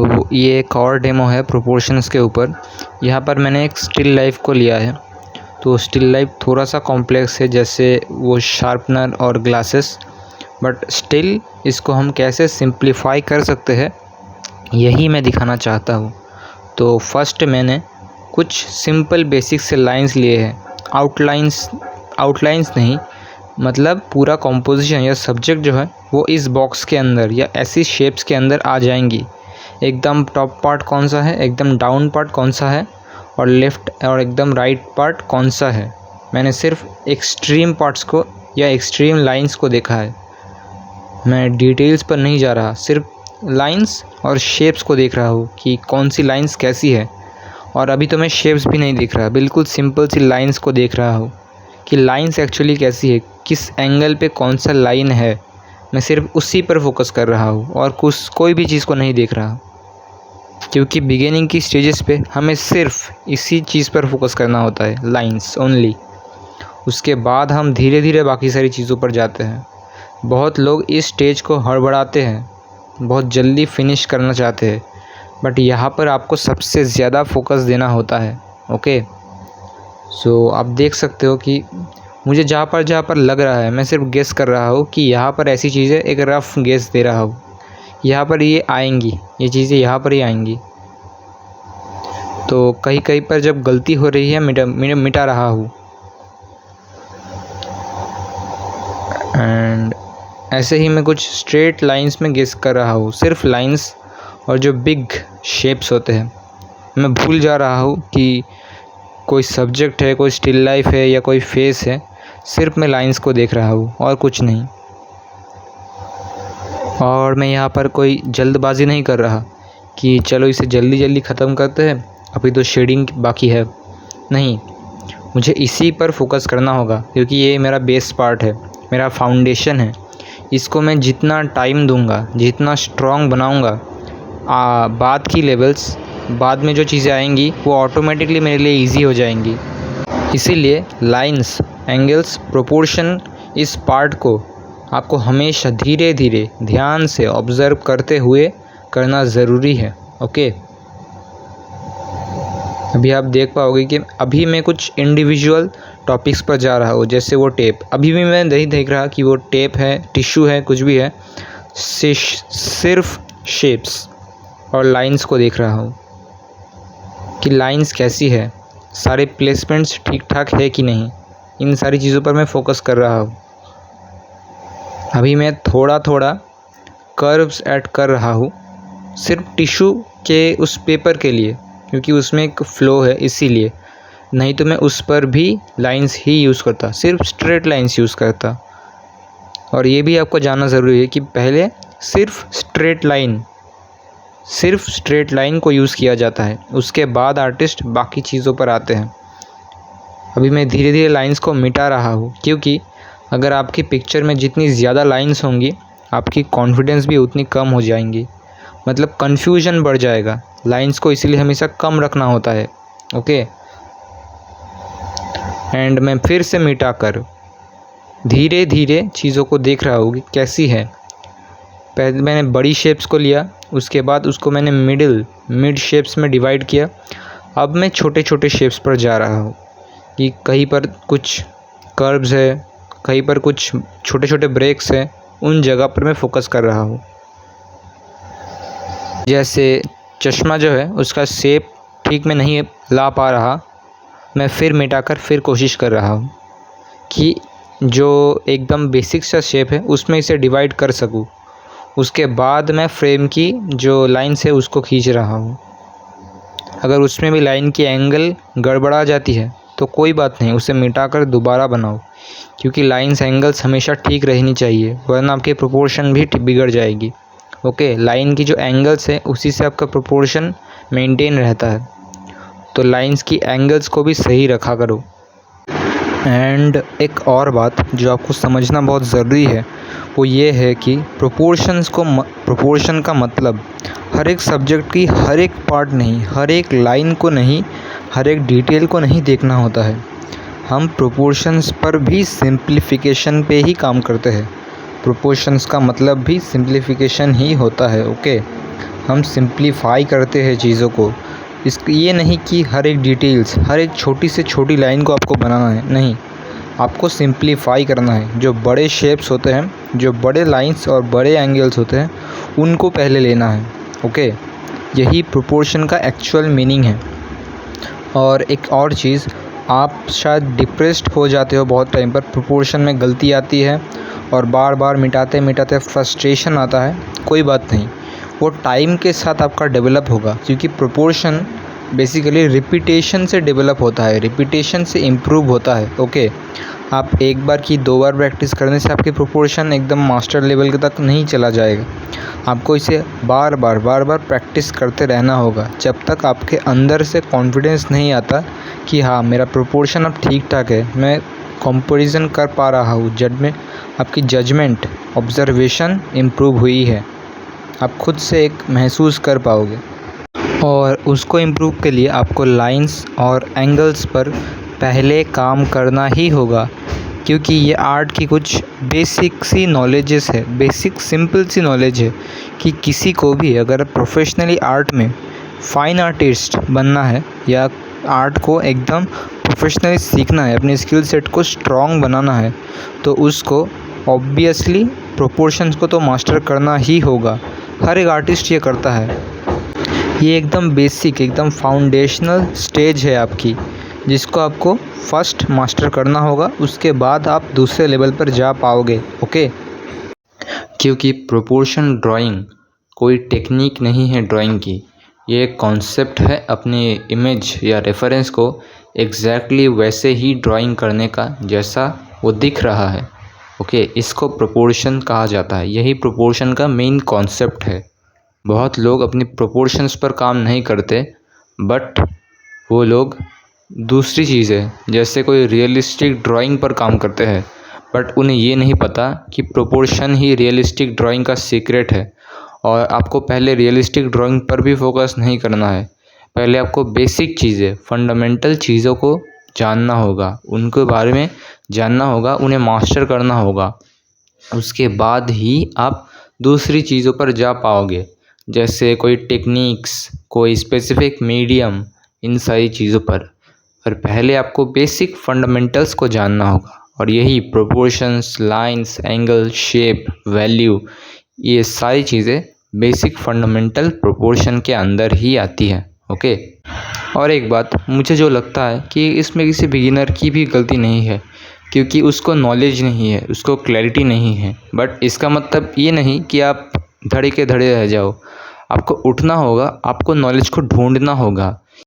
तो ये एक और डेमो है प्रोपोर्शंस के ऊपर। यहाँ पर मैंने एक स्टिल लाइफ को लिया है। तो स्टिल लाइफ थोड़ा सा कॉम्प्लेक्स है, जैसे वो शार्पनर और ग्लासेस, बट स्टिल इसको हम कैसे सिंप्लीफाई कर सकते हैं यही मैं दिखाना चाहता हूँ। तो फर्स्ट मैंने कुछ सिंपल बेसिक से लाइंस लिए हैं। आउटलाइंस नहीं, मतलब पूरा कॉम्पोजिशन या सब्जेक्ट जो है वो इस बॉक्स के अंदर या ऐसी शेप्स के अंदर आ जाएंगी। एकदम टॉप पार्ट कौन सा है, एकदम डाउन पार्ट कौन सा है, और लेफ़्ट और एकदम राइट पार्ट कौन सा है। मैंने सिर्फ एक्सट्रीम पार्ट्स को या एक्सट्रीम लाइंस को देखा है। मैं डिटेल्स पर नहीं जा रहा, सिर्फ लाइंस और शेप्स को देख रहा हूँ कि कौन सी लाइंस कैसी है। और अभी तो मैं शेप्स भी नहीं देख रहा, बिल्कुल सिंपल सी लाइंस को देख रहा हूँ कि लाइंस एक्चुअली कैसी है, किस एंगल पे कौन सा लाइन है। मैं सिर्फ उसी पर फोकस कर रहा हूँ और कोई भी चीज़ को नहीं देख रहा, क्योंकि बिगिनिंग की स्टेजेस पे हमें सिर्फ इसी चीज़ पर फोकस करना होता है, लाइंस ओनली। उसके बाद हम धीरे धीरे बाकी सारी चीज़ों पर जाते हैं। बहुत लोग इस स्टेज को हड़बड़ाते हैं, बहुत जल्दी फिनिश करना चाहते हैं, बट यहाँ पर आपको सबसे ज़्यादा फोकस देना होता है। ओके, सो आप देख सकते हो कि मुझे जहाँ पर लग रहा है, मैं सिर्फ गेस कर रहा हूँ कि यहाँ पर ऐसी चीज़ें, एक रफ़ गेस दे रहा हूँ, यहाँ पर ये आएंगी, ये चीज़ें यहाँ पर ही आएंगी। तो कहीं पर जब गलती हो रही है मिटा रहा हूँ। एंड ऐसे ही मैं कुछ स्ट्रेट लाइंस में गेस कर रहा हूँ, सिर्फ लाइंस। और जो बिग शेप्स होते हैं मैं भूल जा रहा हूँ कि कोई सब्जेक्ट है, कोई स्टिल लाइफ है या कोई फेस है। सिर्फ मैं लाइंस को देख रहा हूँ और कुछ नहीं। और मैं यहाँ पर कोई जल्दबाजी नहीं कर रहा कि चलो इसे जल्दी जल्दी ख़त्म करते हैं, अभी तो शेडिंग बाकी है। नहीं, मुझे इसी पर फोकस करना होगा, क्योंकि ये मेरा बेस पार्ट है, मेरा फाउंडेशन है। इसको मैं जितना टाइम दूंगा, जितना स्ट्रॉन्ग बनाऊंगा, बाद की लेवल्स, बाद में जो चीज़ें आएंगी वो ऑटोमेटिकली मेरे लिए इजी हो जाएंगी। इसीलिए लाइंस, एंगल्स, प्रोपोर्शन, इस पार्ट को आपको हमेशा धीरे धीरे ध्यान से ऑब्ज़र्व करते हुए करना ज़रूरी है। ओके, अभी आप देख पाओगे कि अभी मैं कुछ इंडिविजुअल टॉपिक्स पर जा रहा हूँ, जैसे वो टेप। अभी भी मैं नहीं देख रहा कि वो टेप है, टिश्यू है, कुछ भी है। सिर्फ शेप्स और लाइंस को देख रहा हूँ कि लाइंस कैसी है, सारे प्लेसमेंट्स ठीक ठाक है कि नहीं। इन सारी चीज़ों पर मैं फोकस कर रहा हूँ। अभी मैं थोड़ा थोड़ा कर्व्स ऐड कर रहा हूँ, सिर्फ टिश्यू के उस पेपर के लिए, क्योंकि उसमें एक फ़्लो है इसीलिए। नहीं तो मैं उस पर भी लाइंस ही यूज़ करता, सिर्फ स्ट्रेट लाइंस यूज़ करता। और ये भी आपको जानना ज़रूरी है कि पहले सिर्फ स्ट्रेट लाइन को यूज़ किया जाता है, उसके बाद आर्टिस्ट बाकी चीज़ों पर आते हैं। अभी मैं धीरे धीरे लाइंस को मिटा रहा हूँ, क्योंकि अगर आपकी पिक्चर में जितनी ज़्यादा लाइंस होंगी, आपकी कॉन्फिडेंस भी उतनी कम हो जाएंगी, मतलब कन्फ्यूजन बढ़ जाएगा। लाइंस को इसीलिए हमेशा कम रखना होता है। ओके, एंड मैं फिर से मिटा कर धीरे धीरे चीज़ों को देख रहा हूँ कि कैसी है। पहले मैंने बड़ी शेप्स को लिया, उसके बाद उसको मैंने मिड शेप्स में डिवाइड किया। अब मैं छोटे छोटे शेप्स पर जा रहा हूँ कि कहीं पर कुछ कर्व्स है, कहीं पर कुछ छोटे छोटे ब्रेक्स हैं, उन जगह पर मैं फोकस कर रहा हूँ। जैसे चश्मा जो है उसका शेप ठीक में नहीं ला पा रहा, मैं फिर मिटाकर फिर कोशिश कर रहा हूँ कि जो एकदम बेसिक सा शेप है उसमें इसे डिवाइड कर सकूँ। उसके बाद मैं फ्रेम की जो लाइंस है उसको खींच रहा हूँ। अगर उसमें भी लाइन की एंगल गड़बड़ा जाती है तो कोई बात नहीं, उसे मिटाकर दोबारा बनाओ, क्योंकि लाइंस एंगल्स हमेशा ठीक रहनी चाहिए, वरना आपकी प्रोपोर्शन भी बिगड़ जाएगी। ओके, लाइन की जो एंगल्स है उसी से आपका प्रोपोर्शन मेंटेन रहता है, तो लाइंस की एंगल्स को भी सही रखा करो। एंड एक और बात जो आपको समझना बहुत ज़रूरी है वो ये है कि प्रोपोर्शन का मतलब हर एक सब्जेक्ट की हर एक पार्ट नहीं, हर एक लाइन को नहीं, हर एक डिटेल को नहीं देखना होता है। हम प्रोपोर्शंस पर भी सिंप्लीफिकेशन पे ही काम करते हैं। प्रोपोर्शंस का मतलब भी सिंप्लीफिकेशन ही होता है। ओके, हम सिंप्लीफाई करते हैं चीज़ों को। ये नहीं कि हर एक डिटेल्स, हर एक छोटी से छोटी लाइन को आपको बनाना है, नहीं, आपको सिंप्लीफाई करना है। जो बड़े शेप्स होते हैं, जो बड़े लाइंस और बड़े एंगल्स होते हैं, उनको पहले लेना है। ओके, यही प्रोपोर्शन का एक्चुअल मीनिंग है। और एक और चीज़, आप शायद डिप्रेस्ड हो जाते हो बहुत टाइम पर, प्रोपोर्शन में गलती आती है और बार बार मिटाते मिटाते फ्रस्ट्रेशन आता है। कोई बात नहीं, वो टाइम के साथ आपका डेवलप होगा, क्योंकि प्रोपोर्शन बेसिकली रिपीटेशन से डेवलप होता है, रिपीटेशन से इम्प्रूव होता है। ओके, आप एक बार की 2 बार प्रैक्टिस करने से आपकी प्रोपोर्शन एकदम मास्टर लेवल तक नहीं चला जाएगा। आपको इसे बार बार प्रैक्टिस करते रहना होगा, जब तक आपके अंदर से कॉन्फिडेंस नहीं आता कि हाँ, मेरा प्रोपोर्शन अब ठीक ठाक है, मैं कंपैरिजन कर पा रहा हूँ, आपकी जजमेंट, ऑब्जर्वेशन इम्प्रूव हुई है, आप खुद से एक महसूस कर पाओगे। और उसको इम्प्रूव के लिए आपको लाइंस और एंगल्स पर पहले काम करना ही होगा, क्योंकि ये आर्ट की कुछ बेसिक सी नॉलेजेस है, बेसिक सिंपल सी नॉलेज है कि किसी को भी अगर प्रोफेशनली आर्ट में फ़ाइन आर्टिस्ट बनना है या आर्ट को एकदम प्रोफेशनली सीखना है, अपने स्किल सेट को स्ट्रॉन्ग बनाना है, तो उसको ऑब्वियसली प्रोपोर्शंस को तो मास्टर करना ही होगा। हर एक आर्टिस्ट ये करता है। ये एकदम बेसिक, एकदम फाउंडेशनल स्टेज है आपकी, जिसको आपको फर्स्ट मास्टर करना होगा, उसके बाद आप दूसरे लेवल पर जा पाओगे। ओके, क्योंकि प्रोपोर्शन ड्राइंग कोई टेक्निक नहीं है ड्राइंग की, ये एक कॉन्सेप्ट है अपनी इमेज या रेफरेंस को एग्जैक्टली वैसे ही ड्राइंग करने का जैसा वो दिख रहा है। ओके, इसको प्रोपोर्शन कहा जाता है, यही प्रोपोर्शन का मेन कॉन्सेप्ट है। बहुत लोग अपनी प्रोपोर्शंस पर काम नहीं करते, बट वो लोग दूसरी चीज़ें जैसे कोई रियलिस्टिक ड्राइंग पर काम करते हैं, बट उन्हें ये नहीं पता कि प्रोपोर्शन ही रियलिस्टिक ड्राइंग का सीक्रेट है। और आपको पहले रियलिस्टिक ड्राइंग पर भी फोकस नहीं करना है, पहले आपको बेसिक चीज़ें, फंडामेंटल चीज़ों को जानना होगा, उनके बारे में जानना होगा, उन्हें मास्टर करना होगा। उसके बाद ही आप दूसरी चीज़ों पर जा पाओगे, जैसे कोई टेक्निक्स, कोई स्पेसिफिक मीडियम, इन सारी चीज़ों पर पहले आपको बेसिक फंडामेंटल्स को जानना होगा। और यही proportions, lines, angle, shape, value, ये सारी चीज़ें बेसिक फंडामेंटल प्रोपोर्शन के अंदर ही आती है। ओके, और एक बात मुझे जो लगता है कि इसमें किसी बिगिनर की भी गलती नहीं है, क्योंकि उसको नॉलेज नहीं है, उसको क्लैरिटी नहीं है। बट इसका मतलब ये नहीं कि आप धड़े के धड़े रह जाओ, आपको उठना होगा, आपको नॉलेज को ढूंढना होगा।